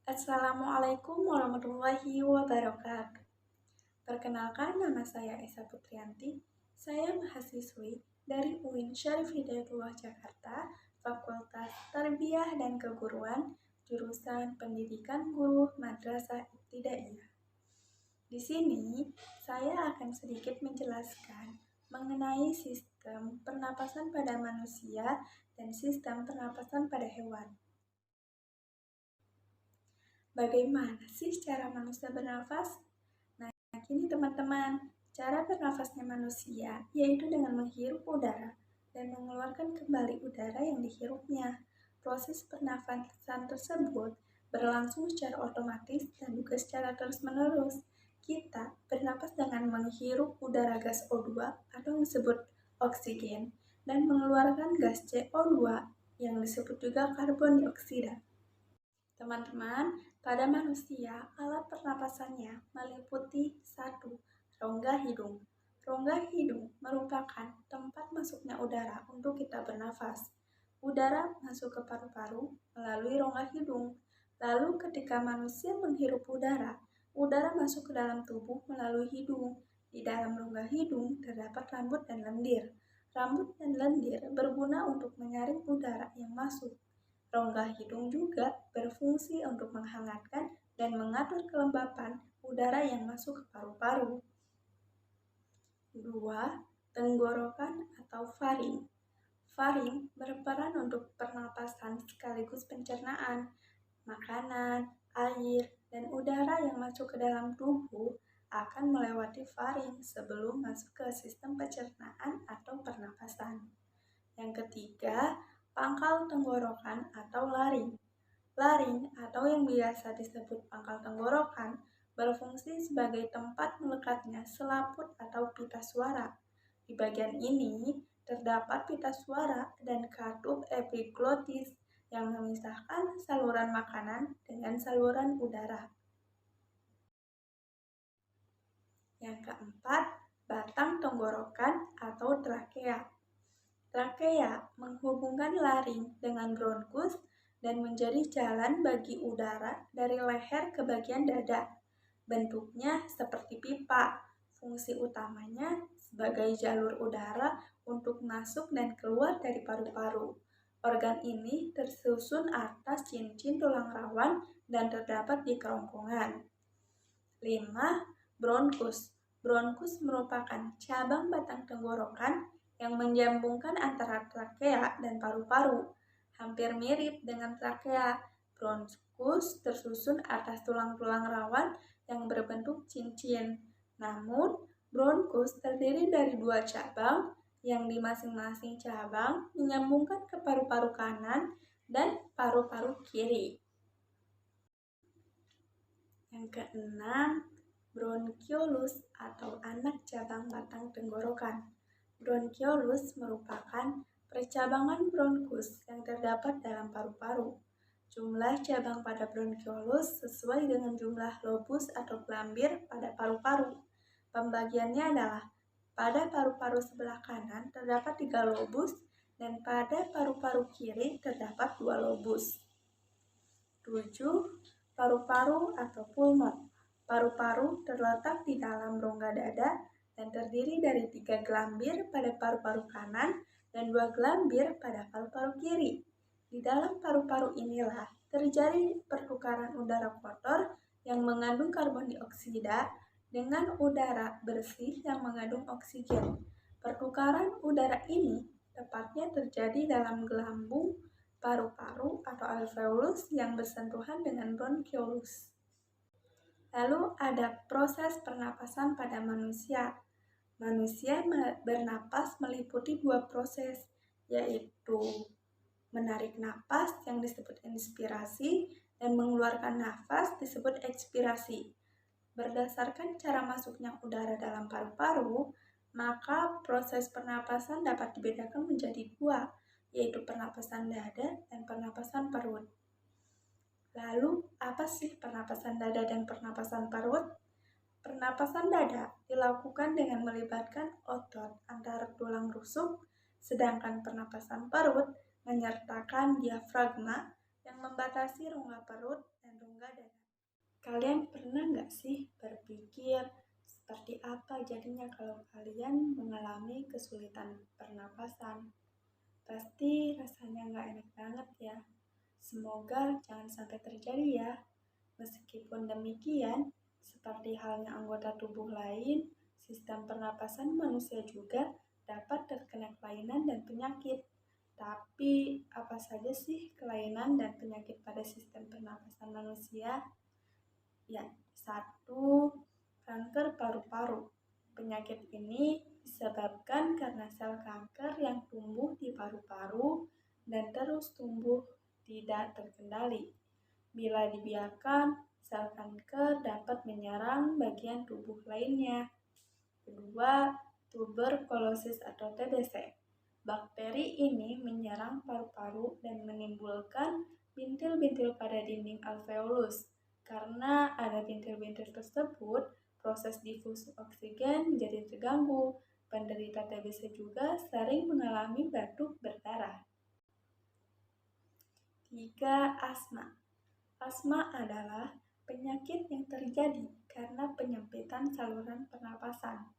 Assalamualaikum warahmatullahi wabarakatuh. Perkenalkan, nama saya Esa Putrianti. Saya mahasiswi dari UIN Syarif Hidayatullah Jakarta, Fakultas Tarbiyah dan Keguruan, jurusan Pendidikan Guru Madrasah Ibtidaiyah. Di sini, saya akan sedikit menjelaskan mengenai sistem pernapasan pada manusia dan sistem pernapasan pada hewan. Bagaimana sih cara manusia bernafas? Nah, gini teman-teman, cara bernafasnya manusia yaitu dengan menghirup udara dan mengeluarkan kembali udara yang dihirupnya. Proses pernafasan tersebut berlangsung secara otomatis dan juga secara terus-menerus. Kita bernapas dengan menghirup udara gas O2 atau yang disebut oksigen dan mengeluarkan gas CO2 yang disebut juga karbon dioksida. Teman-teman, pada manusia, alat pernapasannya meliputi 1. Rongga hidung. Rongga hidung merupakan tempat masuknya udara untuk kita bernafas. Udara masuk ke paru-paru melalui rongga hidung. Lalu ketika manusia menghirup udara masuk ke dalam tubuh melalui hidung. Di dalam rongga hidung terdapat rambut dan lendir. Rambut dan lendir berguna untuk menyaring udara yang masuk. Rongga hidung juga berfungsi untuk menghangatkan dan mengatur kelembapan udara yang masuk ke paru-paru. 2. Tenggorokan atau faring. Faring berperan untuk pernapasan sekaligus pencernaan. Makanan, air, dan udara yang masuk ke dalam tubuh akan melewati faring sebelum masuk ke sistem pencernaan atau pernapasan. Yang ketiga, pangkal tenggorokan atau laring. Laring atau yang biasa disebut pangkal tenggorokan berfungsi sebagai tempat melekatnya selaput atau pita suara. Di bagian ini terdapat pita suara dan katup epiglotis yang memisahkan saluran makanan dengan saluran udara. Yang keempat, batang tenggorokan atau trakea. Trakea menghubungkan laring dengan bronkus dan menjadi jalan bagi udara dari leher ke bagian dada. Bentuknya seperti pipa. Fungsi utamanya sebagai jalur udara untuk masuk dan keluar dari paru-paru. Organ ini tersusun atas cincin tulang rawan dan terdapat di kerongkongan. 5. Bronkus. Bronkus merupakan cabang batang tenggorokan yang menyambungkan antara trakea dan paru-paru. Hampir mirip dengan trakea, bronkus tersusun atas tulang-tulang rawan yang berbentuk cincin. Namun, bronkus terdiri dari 2 cabang yang di masing-masing cabang menyambungkan ke paru-paru kanan dan paru-paru kiri. Yang keenam, bronkiolus atau anak cabang batang tenggorokan. Bronkiolus merupakan percabangan bronkus yang terdapat dalam paru-paru. Jumlah cabang pada bronkiolus sesuai dengan jumlah lobus atau gelambir pada paru-paru. Pembagiannya adalah pada paru-paru sebelah kanan terdapat 3 lobus dan pada paru-paru kiri terdapat 2 lobus. 7. Paru-paru atau pulmon. Paru-paru terletak di dalam rongga dada dan terdiri dari 3 gelambir pada paru-paru kanan dan 2 gelambir pada paru-paru kiri. Di dalam paru-paru inilah terjadi pertukaran udara kotor yang mengandung karbon dioksida dengan udara bersih yang mengandung oksigen. Pertukaran udara ini tepatnya terjadi dalam gelambung paru-paru atau alveolus yang bersentuhan dengan bronkiolus. Lalu ada proses pernapasan pada manusia. Manusia bernapas meliputi 2 proses, yaitu menarik napas yang disebut inspirasi dan mengeluarkan nafas disebut ekspirasi. Berdasarkan cara masuknya udara dalam paru-paru, maka proses pernapasan dapat dibedakan menjadi 2, yaitu pernapasan dada dan pernapasan perut. Lalu, apa sih pernapasan dada dan pernapasan perut? Pernapasan dada dilakukan dengan melibatkan otot antara tulang rusuk, sedangkan pernapasan perut menyertakan diafragma yang membatasi rongga perut dan rongga dada. Kalian pernah nggak sih berpikir seperti apa jadinya kalau kalian mengalami kesulitan pernapasan? Pasti rasanya nggak enak banget ya. Semoga jangan sampai terjadi ya. Meskipun demikian, seperti halnya anggota tubuh lain, sistem pernapasan manusia juga dapat terkena kelainan dan penyakit. Tapi, apa saja sih kelainan dan penyakit pada sistem pernapasan manusia? Ya, satu, kanker paru-paru. Penyakit ini disebabkan karena sel kanker yang tumbuh di paru-paru dan terus tumbuh tidak terkendali. Bila dibiarkan, sel kanker dapat menyerang bagian tubuh lainnya. Kedua, tuberkulosis atau TBC. Bakteri ini menyerang paru-paru dan menimbulkan bintil-bintil pada dinding alveolus. Karena ada bintil-bintil tersebut, proses difusi oksigen menjadi terganggu. Penderita TBC juga sering mengalami batuk berdarah. 3. Asma. Asma adalah penyakit yang terjadi karena penyempitan saluran pernapasan.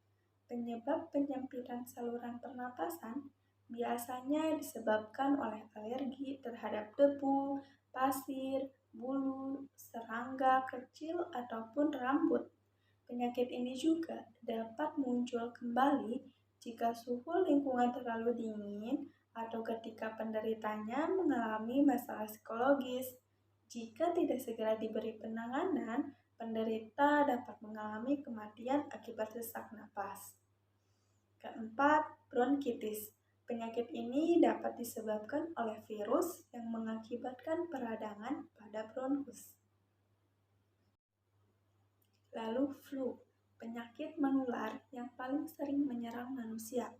Penyebab penyempitan saluran pernapasan biasanya disebabkan oleh alergi terhadap debu, pasir, bulu, serangga kecil, ataupun rambut. Penyakit ini juga dapat muncul kembali jika suhu lingkungan terlalu dingin atau ketika penderitanya mengalami masalah psikologis. Jika tidak segera diberi penanganan, penderita dapat mengalami kematian akibat sesak napas. Keempat, bronkitis. Penyakit ini dapat disebabkan oleh virus yang mengakibatkan peradangan pada bronkus. Lalu flu, penyakit menular yang paling sering menyerang manusia.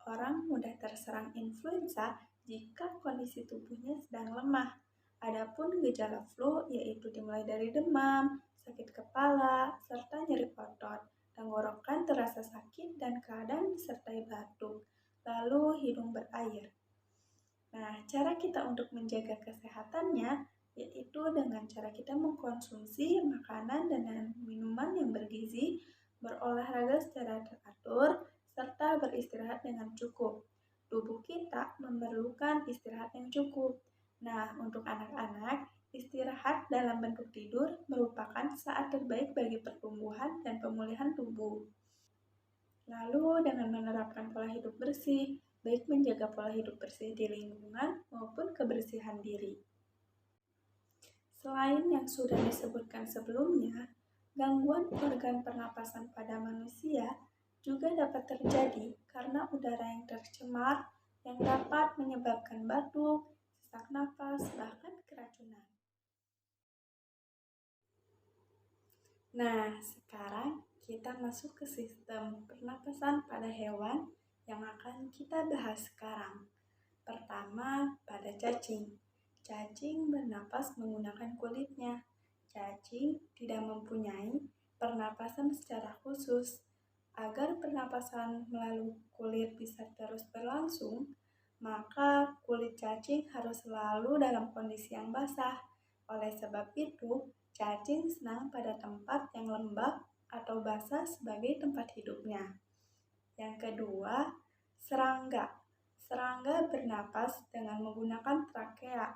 Orang mudah terserang influenza jika kondisi tubuhnya sedang lemah. Adapun gejala flu yaitu dimulai dari demam, sakit kepala, serta nyeri otot. Tenggorokan terasa sakit dan kadang disertai batuk, lalu hidung berair. Nah, cara kita untuk menjaga kesehatannya yaitu dengan cara kita mengkonsumsi makanan dan minuman yang bergizi, berolahraga secara teratur, serta beristirahat dengan cukup. Tubuh kita memerlukan istirahat yang cukup. Nah, untuk anak-anak, istirahat dalam bentuk tidur merupakan saat terbaik bagi pertumbuhan dan pemulihan tubuh. Lalu dengan menerapkan pola hidup bersih, baik menjaga pola hidup bersih di lingkungan maupun kebersihan diri. Selain yang sudah disebutkan sebelumnya, gangguan organ pernapasan pada manusia juga dapat terjadi karena udara yang tercemar yang dapat menyebabkan batuk, sesak napas, bahkan keracunan. Nah, sekarang kita masuk ke sistem pernapasan pada hewan yang akan kita bahas sekarang. Pertama, pada cacing. Cacing bernapas menggunakan kulitnya. Cacing tidak mempunyai pernapasan secara khusus. Agar pernapasan melalui kulit bisa terus berlangsung, maka kulit cacing harus selalu dalam kondisi yang basah. Oleh sebab itu, cacing senang pada tempat yang lembab atau basah sebagai tempat hidupnya. Yang kedua, serangga. Serangga bernapas dengan menggunakan trakea.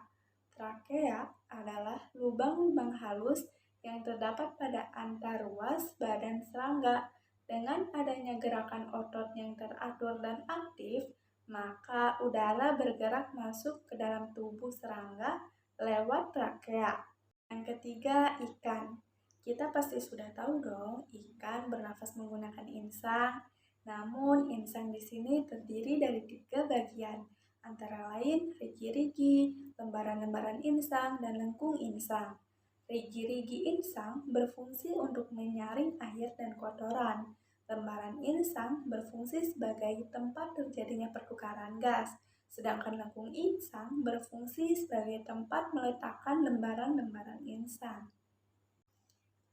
Trakea adalah lubang-lubang halus yang terdapat pada antaruas badan serangga. Dengan adanya gerakan otot yang teratur dan aktif, maka udara bergerak masuk ke dalam tubuh serangga lewat trakea. Yang ketiga, ikan. Kita pasti sudah tahu dong, ikan bernafas menggunakan insang. Namun, insang di sini terdiri dari 3 bagian, antara lain rigi-rigi, lembaran-lembaran insang, dan lengkung insang. Rigi-rigi insang berfungsi untuk menyaring air dan kotoran. Lembaran insang berfungsi sebagai tempat terjadinya pertukaran gas, sedangkan lengkung insang berfungsi sebagai tempat meletakkan lembaran-lembaran insang.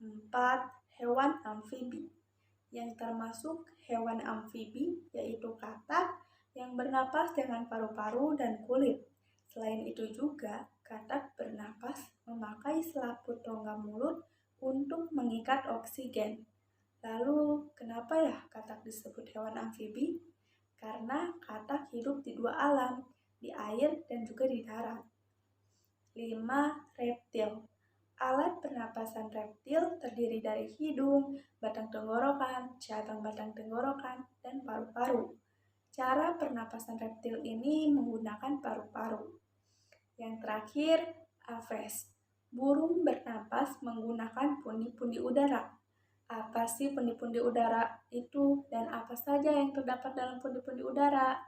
4. Hewan amfibi. Yang termasuk hewan amfibi yaitu katak yang bernapas dengan paru-paru dan kulit. Selain itu juga, Katak bernapas memakai selaput rongga mulut untuk mengikat oksigen. Lalu, kenapa ya katak disebut hewan amfibi? Karena katak hidup di dua alam, di air dan juga di darat. 5. Reptil. Alat pernapasan reptil terdiri dari hidung, batang tenggorokan, cabang batang tenggorokan, dan paru-paru. Cara pernapasan reptil ini menggunakan paru-paru. Yang terakhir, aves. Burung bernapas menggunakan pundi-pundi udara. Apa sih pundi-pundi udara itu dan apa saja yang terdapat dalam pundi-pundi udara?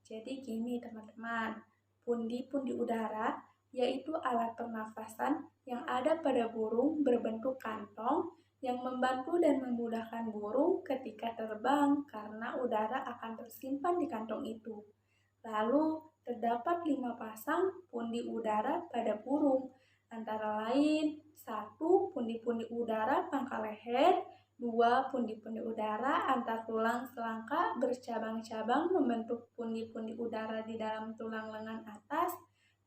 Jadi gini teman-teman, pundi-pundi udara yaitu alat pernafasan yang ada pada burung berbentuk kantong yang membantu dan memudahkan burung ketika terbang karena udara akan tersimpan di kantong itu. Lalu terdapat 5 pasang pundi udara pada burung, antara lain 1. Pundi-pundi udara pangkal leher, 2. Pundi-pundi udara antar tulang selangka bercabang-cabang membentuk pundi-pundi udara di dalam tulang lengan atas,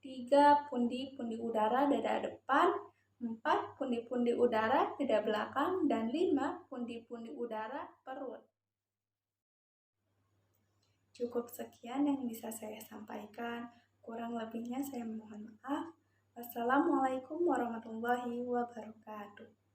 3. Pundi-pundi udara dada depan, 4. Pundi-pundi udara dada belakang, dan 5. Pundi-pundi udara perut. Cukup sekian yang bisa saya sampaikan. Kurang lebihnya saya mohon maaf. Wassalamualaikum warahmatullahi wabarakatuh.